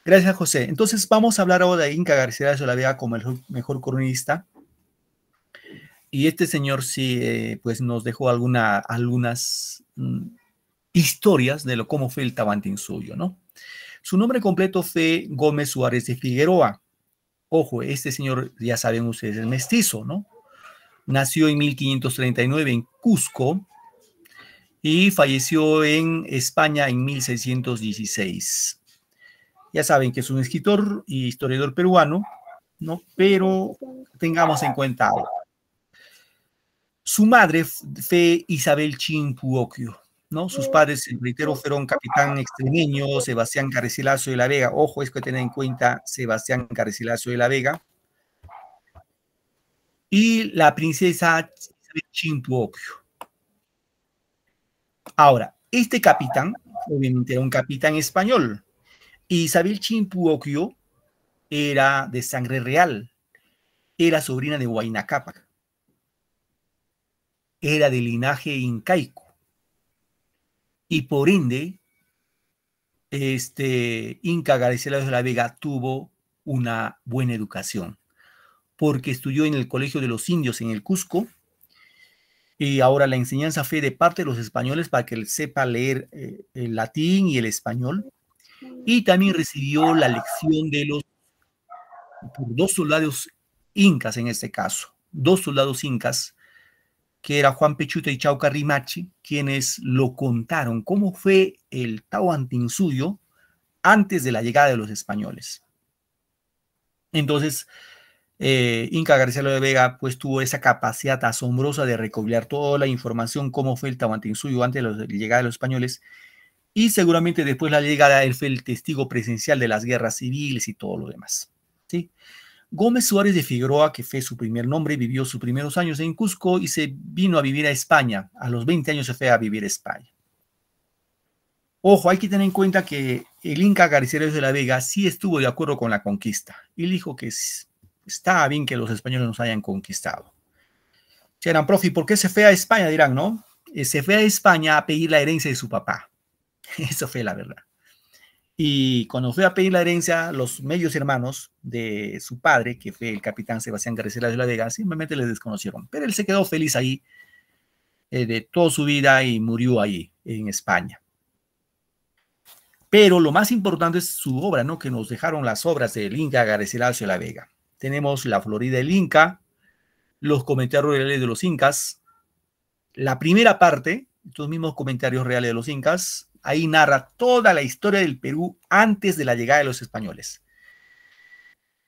Gracias, José. Entonces vamos a hablar ahora de Inca Garcilaso de la Vega como el mejor cronista. Y este señor sí, pues nos dejó algunas historias de cómo fue el Tahuantinsuyo, ¿no? Su nombre completo fue Gómez Suárez de Figueroa. Ojo, este señor, ya saben ustedes, es mestizo, ¿no? Nació en 1539 en Cusco y falleció en España en 1616. Ya saben que es un escritor y historiador peruano, ¿no? Pero tengamos en cuenta algo. Su madre fue Isabel Chimpuocchio, ¿no? Sus padres, reitero, fueron capitán extremeño Sebastián Garcilaso de la Vega. Ojo, es que tener en cuenta Sebastián Garcilaso de la Vega. Y la princesa Chimpuocchio. Ahora, este capitán, obviamente era un capitán español. Isabel Chimpuocchio era de sangre real, era sobrina de Huayna Cápac, era de linaje incaico y por ende Inca Garcilaso de la Vega tuvo una buena educación porque estudió en el Colegio de los Indios en el Cusco y ahora la enseñanza fue de parte de los españoles para que él sepa leer el latín y el español. Y también recibió la lección por dos soldados incas en este caso, dos soldados incas que era Juan Pechuta y Chauca Rimachi, quienes lo contaron cómo fue el Tahuantinsuyo antes de la llegada de los españoles. Entonces, Inca García de Vega pues tuvo esa capacidad asombrosa de recopilar toda la información, cómo fue el Tahuantinsuyo antes de la llegada de los españoles, y seguramente después de la llegada él fue el testigo presencial de las guerras civiles y todo lo demás, ¿sí? Gómez Suárez de Figueroa, que fue su primer nombre, vivió sus primeros años en Cusco y se vino a vivir a España. A los 20 años se fue a vivir a España. Ojo, hay que tener en cuenta que el Inca Garcilaso de la Vega sí estuvo de acuerdo con la conquista. Él dijo que estaba bien que los españoles nos hayan conquistado. Si eran, profe, ¿por qué se fue a España? Dirán, ¿no? Se fue a España a pedir la herencia de su papá. Eso fue la verdad. Y cuando fue a pedir la herencia, los medios hermanos de su padre, que fue el capitán Sebastián García de la Vega, simplemente le desconocieron. Pero él se quedó feliz ahí de toda su vida y murió ahí, en España. Pero lo más importante es su obra, ¿no? Que nos dejaron las obras del Inca Garcilaso de la Vega. Tenemos La Florida del Inca, los comentarios reales de los incas, la primera parte, estos mismos comentarios reales de los incas. Ahí narra toda la historia del Perú antes de la llegada de los españoles.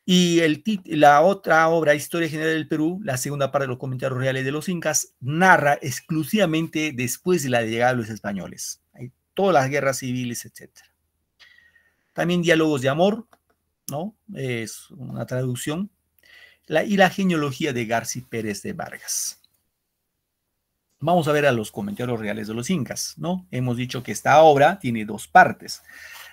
Y la otra obra, Historia General del Perú, la segunda parte de los comentarios reales de los incas, narra exclusivamente después de la llegada de los españoles. Hay todas las guerras civiles, etc. También Diálogos de Amor, ¿no? Es una traducción. Y la genealogía de Garci Pérez de Vargas. Vamos a ver a los comentarios reales de los incas, ¿no? Hemos dicho que esta obra tiene dos partes.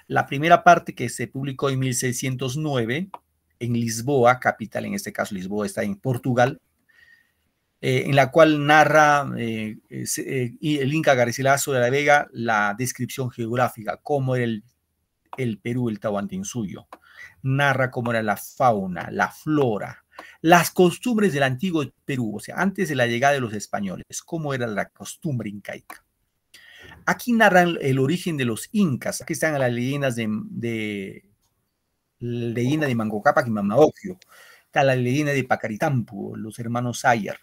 La primera parte que se publicó en 1609 en Lisboa, capital, en este caso Lisboa está en Portugal, en la cual narra el Inca Garcilaso de la Vega la descripción geográfica, cómo era el Perú, el Tahuantinsuyo. Narra cómo era la fauna, la flora, las costumbres del antiguo Perú, o sea, antes de la llegada de los españoles, cómo era la costumbre incaica. Aquí narran el origen de los incas. Aquí están las leyendas de leyenda de Manco Cápac y Mamaocllo. Está la leyenda de Pacaritampu, los hermanos Ayer.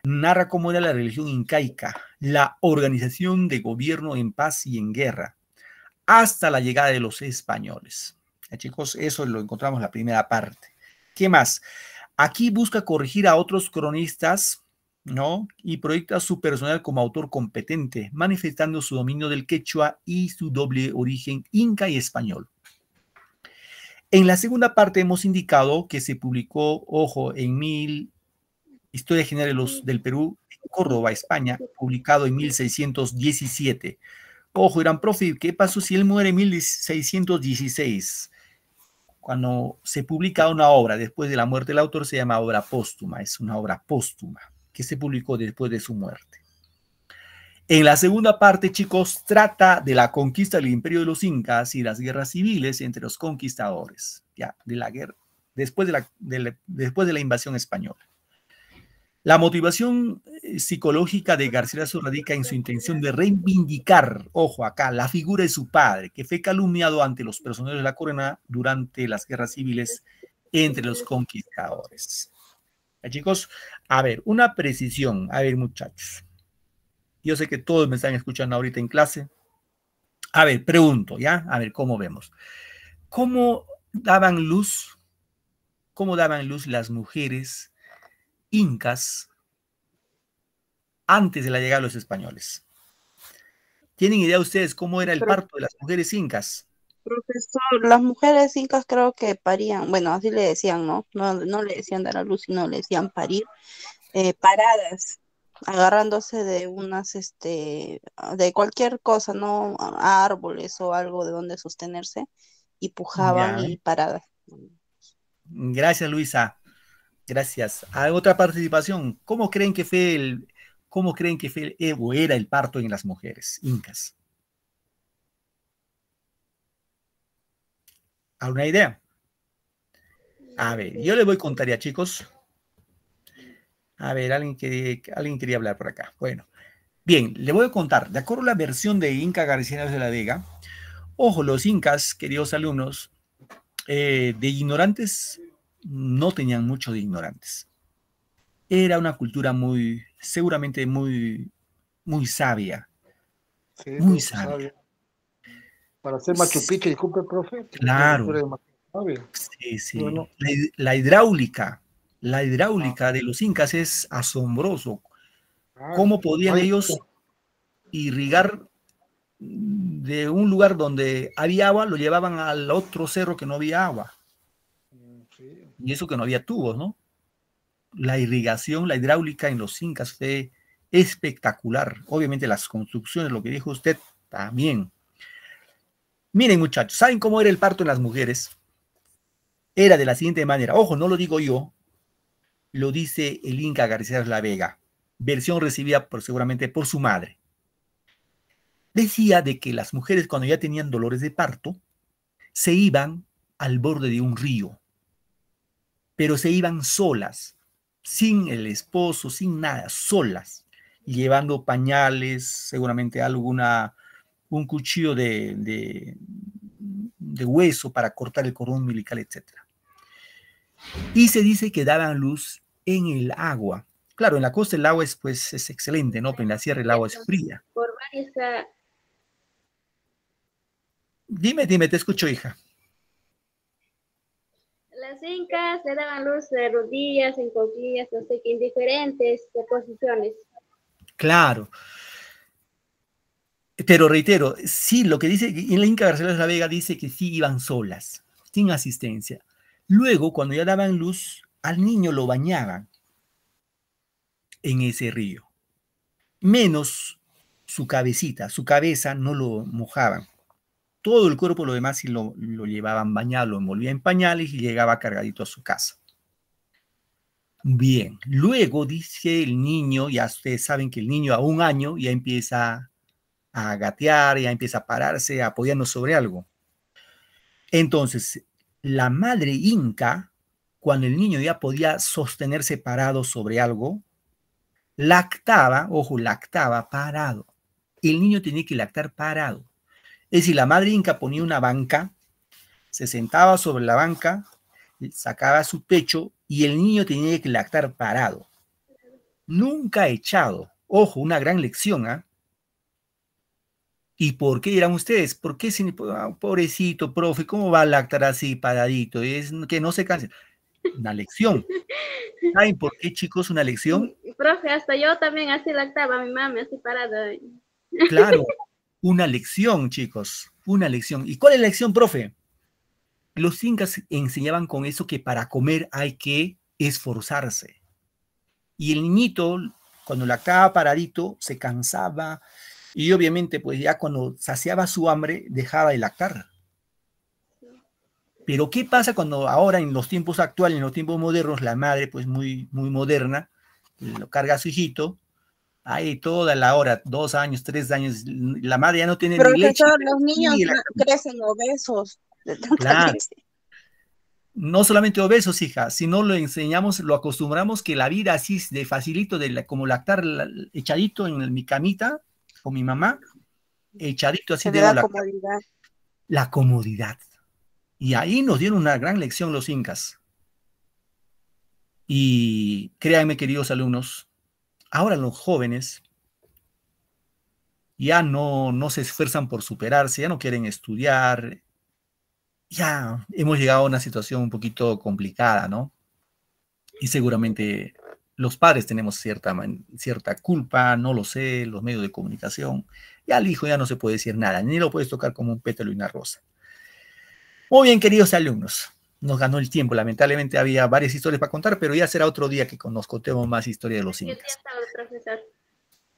Narra cómo era la religión incaica, la organización de gobierno en paz y en guerra, hasta la llegada de los españoles. Chicos, eso lo encontramos en la primera parte. ¿Qué más? Aquí busca corregir a otros cronistas, ¿no? Y proyecta su personal como autor competente, manifestando su dominio del quechua y su doble origen inca y español. En la segunda parte hemos indicado que se publicó, ojo, en Historia General del Perú, en Córdoba, España, publicado en 1617. Ojo, dirán, profe, ¿qué pasó si él muere en 1616? Cuando se publica una obra después de la muerte del autor se llama obra póstuma, es una obra póstuma que se publicó después de su muerte. En la segunda parte, chicos, trata de la conquista del imperio de los incas y las guerras civiles entre los conquistadores, ya, de la guerra, después de la invasión española. La motivación psicológica de Garcilaso radica en su intención de reivindicar, ojo acá, la figura de su padre, que fue calumniado ante los personeros de la corona durante las guerras civiles entre los conquistadores. ¿Ya, chicos? A ver, una precisión. A ver, muchachos. Yo sé que todos me están escuchando ahorita en clase. A ver, pregunto, ¿ya? A ver, ¿cómo vemos? ¿Cómo daban luz las mujeres incas antes de la llegada de los españoles? ¿Tienen idea ustedes cómo era el parto de las mujeres incas? Profesor, las mujeres incas creo que parían, bueno, así le decían, ¿no? No le decían dar a luz, sino le decían parir, paradas, agarrándose de unas, de cualquier cosa, ¿no? Árboles o algo de donde sostenerse, y pujaban Ya. y paradas. Gracias, Luisa. Gracias. ¿Hay otra participación? ¿Cómo creen que fue o era el parto en las mujeres incas? ¿Alguna idea? A ver, yo les voy a contar ya, chicos. A ver, alguien quería hablar por acá. Bueno, bien, le voy a contar. De acuerdo a la versión de Inca Garcilaso de la Vega, ojo, los incas, queridos alumnos, de ignorantes, no tenían mucho de ignorantes. era una cultura seguramente muy sabia, Sí, muy pues, sabia. sabia. Para hacer Machu Picchu, disculpe, profe. Claro. La cultura demasiado sabia. Sí, sí. Bueno. La hidráulica de los incas es asombroso. ¿Cómo podían ellos irrigar de un lugar donde había agua, lo llevaban al otro cerro que no había agua? Y eso que no había tubos, ¿no? La irrigación, la hidráulica en los incas fue espectacular. Obviamente las construcciones, lo que dijo usted, también. Miren, muchachos, ¿saben cómo era el parto en las mujeres? Era de la siguiente manera. Ojo, no lo digo yo, lo dice el Inca García La Vega, versión recibida seguramente por su madre. Decía de que las mujeres cuando ya tenían dolores de parto, se iban al borde de un río, pero se iban solas, sin el esposo, sin nada, solas, llevando pañales, seguramente un cuchillo de hueso para cortar el cordón umbilical, etc. Y se dice que daban luz en el agua. Claro, en la costa el agua es excelente, ¿no? Pero en la sierra el agua es fría. Por varias... Dime, te escucho, hija. Las incas le daban luz de rodillas, en costillas, no sé qué, en diferentes posiciones. Claro. Pero reitero, sí, lo que dice en la Inca García de la Vega dice que sí iban solas, sin asistencia. Luego, cuando ya daban luz, al niño lo bañaban en ese río. Menos su cabecita, su cabeza no lo mojaban. Todo el cuerpo, lo demás, sí lo llevaban bañado, lo envolvían en pañales y llegaba cargadito a su casa. Bien, luego dice el niño, ya ustedes saben que el niño a 1 año ya empieza a gatear, ya empieza a pararse, apoyando sobre algo. Entonces, la madre inca, cuando el niño ya podía sostenerse parado sobre algo, lactaba, ojo, lactaba parado. El niño tenía que lactar parado. Es decir, la madre inca ponía una banca, se sentaba sobre la banca, sacaba su pecho y el niño tenía que lactar parado. Nunca echado. Ojo, una gran lección, ¿ah? ¿Y por qué dirán ustedes? ¿Por qué, pobrecito, profe, cómo va a lactar así paradito? Es que no se canse. Una lección. ¿Saben por qué, chicos, una lección? Profe, hasta yo también así lactaba a mi mami, así parada. Claro, una lección, chicos, una lección. ¿Y cuál es la lección, profe? Los incas enseñaban con eso que para comer hay que esforzarse. Y el niñito, cuando lactaba paradito, se cansaba y obviamente pues ya cuando saciaba su hambre dejaba de lactar. Pero ¿qué pasa cuando ahora en los tiempos actuales, en los tiempos modernos, la madre pues muy moderna, lo carga a su hijito, ahí toda la hora, 2 años, 3 años, la madre ya no tiene ni leche. Profesor, los niños crecen obesos. Claro. No solamente obesos, hija, sino lo enseñamos, lo acostumbramos que la vida así de facilito, como lactar echadito en mi camita con mi mamá, echadito así de la comodidad. La comodidad. Y ahí nos dieron una gran lección los incas. Y créanme, queridos alumnos, ahora los jóvenes ya no se esfuerzan por superarse, ya no quieren estudiar. Ya hemos llegado a una situación un poquito complicada, ¿no? Y seguramente los padres tenemos cierta culpa, no lo sé, los medios de comunicación. Ya al hijo ya no se puede decir nada, ni lo puedes tocar como un pétalo y una rosa. Muy bien, queridos alumnos, nos ganó el tiempo. Lamentablemente había varias historias para contar, pero ya será otro día que nos contemos más historia de los incas.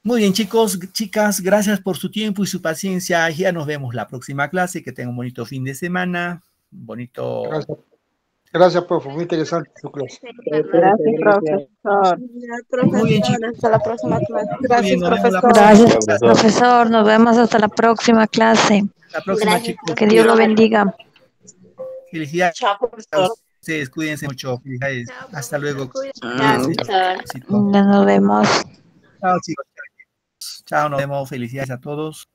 Muy bien, chicos, chicas, gracias por su tiempo y su paciencia. Ya nos vemos la próxima clase. Que tengan un bonito fin de semana. Bonito. Gracias, profe. Muy interesante su clase. Gracias, profesor. Muy bien, chicos. Hasta la próxima clase. Gracias, profesor. Gracias, profesor. Nos vemos hasta la próxima clase. La próxima, chicos. Que Dios lo bendiga. Felicidades. Chao, profesor. Ustedes, cuídense mucho. Felicidades. Hasta luego. Nos vemos. Chao, chicos. Chao, nos vemos. Felicidades a todos.